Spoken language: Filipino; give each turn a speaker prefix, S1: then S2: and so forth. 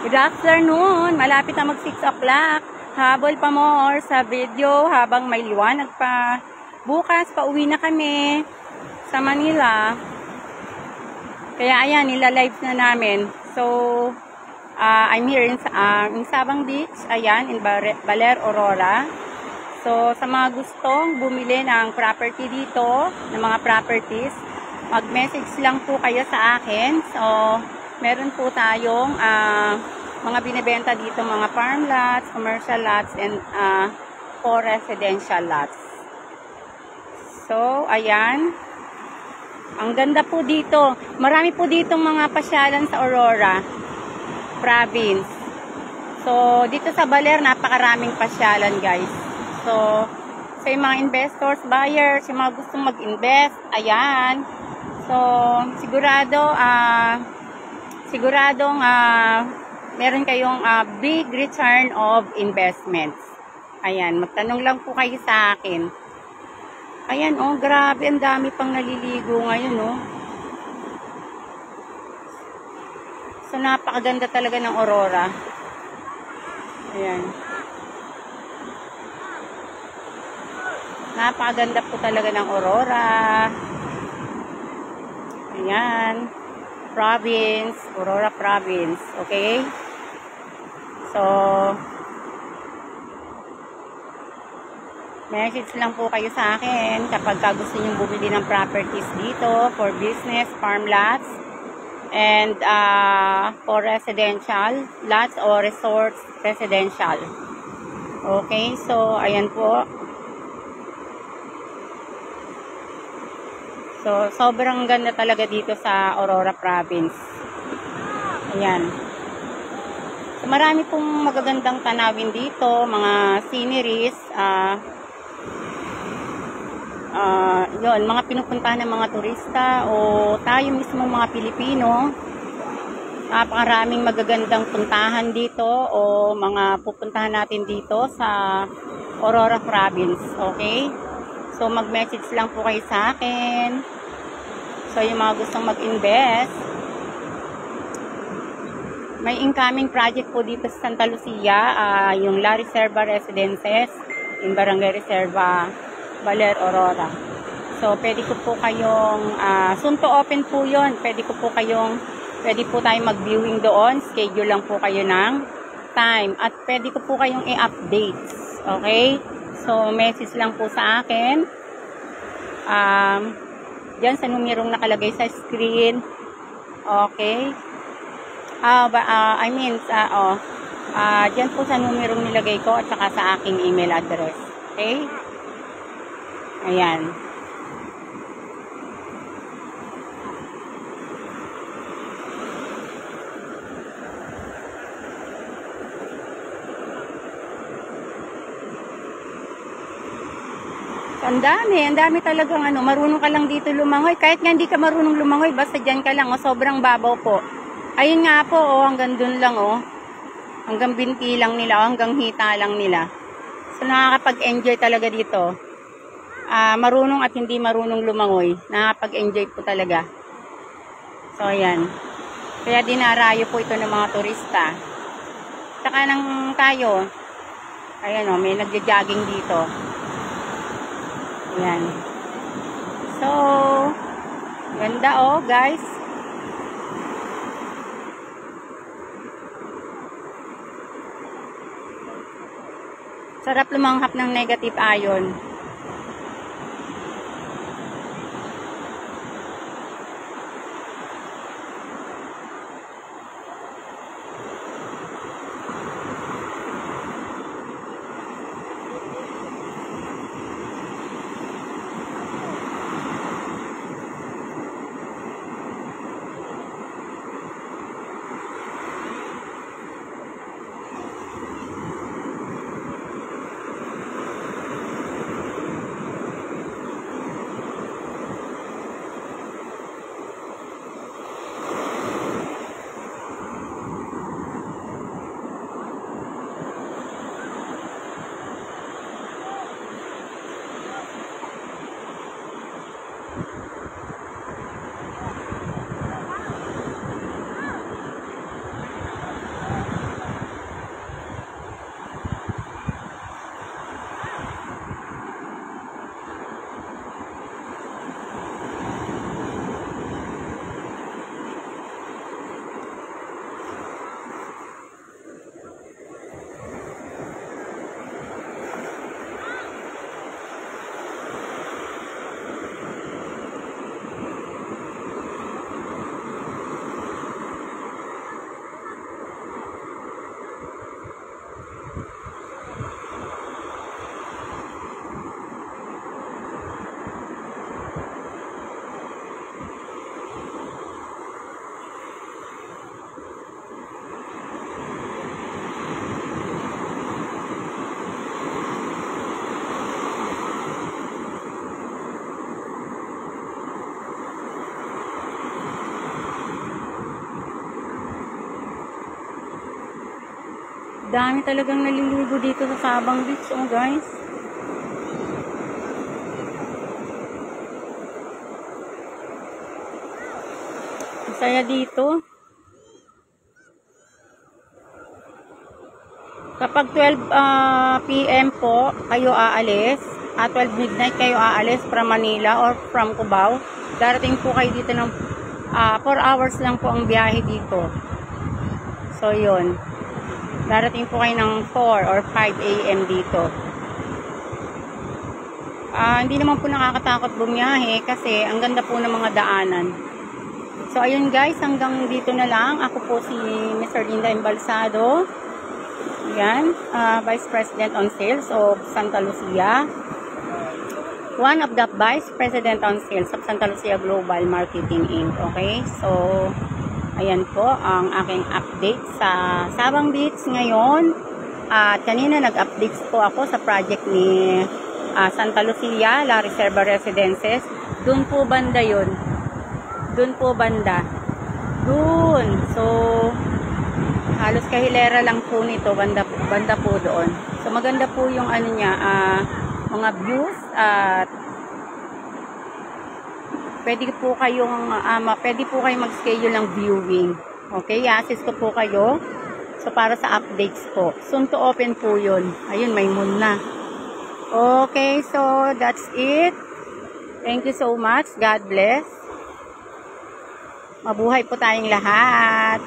S1: Good afternoon. Malapit na mag 6 o'clock. Habol pa more sa video habang may liwanag pa. Bukas, pauwi na kami sa Manila. Kaya ayan, nila-live na namin. So, I'm here in Sabang Beach. Ayan, in Baler, Aurora. So, sa mga gustong bumili ng property dito, ng mga properties, mag-message lang po kayo sa akin. So, meron po tayong mga binibenta dito, mga farm lots, commercial lots, and for residential lots. So, ayan. Ang ganda po dito. Marami po ditong mga pasyalan sa Aurora Province. So, dito sa Baler, napakaraming pasyalan, guys. So, sa yung mga investors, buyers, yung mga gustong mag-invest, ayan. So, siguradong meron kayong big return of investments. Ayan, magtanong lang po kayo sa akin. Ayan, oh, grabe, ang dami pang naliligo ngayon, oh. So, napakaganda talaga ng Aurora. Ayan. Napakaganda po talaga ng Aurora. Ayan. Province, Aurora Province, okay? So, message lang po kayo sa akin kapag gusto nyo bumili ng properties dito for business, farm lots, and for residential lots or resorts residential. Okay, so, ayan po. So, sobrang ganda talaga dito sa Aurora Province. Ayan. So, marami pong magagandang tanawin dito, mga sceneries, yun, mga pinupuntahan ng mga turista o tayo mismo mga Pilipino. Napakaraming magagandang puntahan dito o mga pupuntahan natin dito sa Aurora Province. Okay? So, mag-message lang po kayo sa akin. So, yung mga gustong mag-invest, may incoming project po dito sa Santa Lucia, yung La Reserva Residences in Barangay Reserva, Baler, Aurora. So, pwede ko po kayong, soon to open po yun. Pwede po tayong mag-viewing doon. Schedule lang po kayo ng time. At pwede ko po kayong i-update. Okay? So, message lang po sa akin. Diyan sa numerong nakalagay sa screen. Okay. Diyan po sa numerong nilagay ko at saka sa aking email address. Okay? Ayan. Ang dami talagang marunong ka lang dito lumangoy. Kahit nga hindi ka marunong lumangoy, basta dyan ka lang, sobrang babaw po. Ayun nga po, hanggang dun lang, hanggang binti lang nila, hanggang hita lang nila. So, nakakapag-enjoy talaga dito. Marunong at hindi marunong lumangoy, nakakapag-enjoy po talaga. So, ayan. Kaya dinarayo po ito ng mga turista. Saka nang tayo, ayan may nagja-jogging dito. Ayan. So, ganda guys. Sarap lumanghap ng negative ion. Dami talagang naliligo dito sa Sabang Beach, oh guys. Masaya dito. Kapag 12 PM po kayo aalis, 12 midnight kayo aalis from Manila or from Cubao, darating po kayo dito ng 4 hours lang po ang biyahe dito. So yun, darating po kayo ng 4 or 5 AM dito. Hindi naman po nakakatakot bumiyahe kasi ang ganda po ng mga daanan. So ayun guys, hanggang dito na lang. Ako po si Mr. Linda Embalsado. Yan, Vice President on Sales of Santa Lucia. One of the Vice President on Sales of Santa Lucia Global Marketing Inc. Okay, so ayan po ang aking update sa Sabang Beach ngayon. At kanina nag-updates po ako sa project ni Santa Lucia, La Reserva Residences. Doon po banda yun. Doon po banda. Doon. So, halos kahilera lang po nito, banda po doon. So maganda po yung ano niya, mga views at pwede po kayong mag-schedule ng viewing. Okay, i-assist ko po kayo. So para sa updates po. Soon to open po yun. Ayun, may moon na. Okay, so that's it. Thank you so much. God bless. Mabuhay po tayong lahat.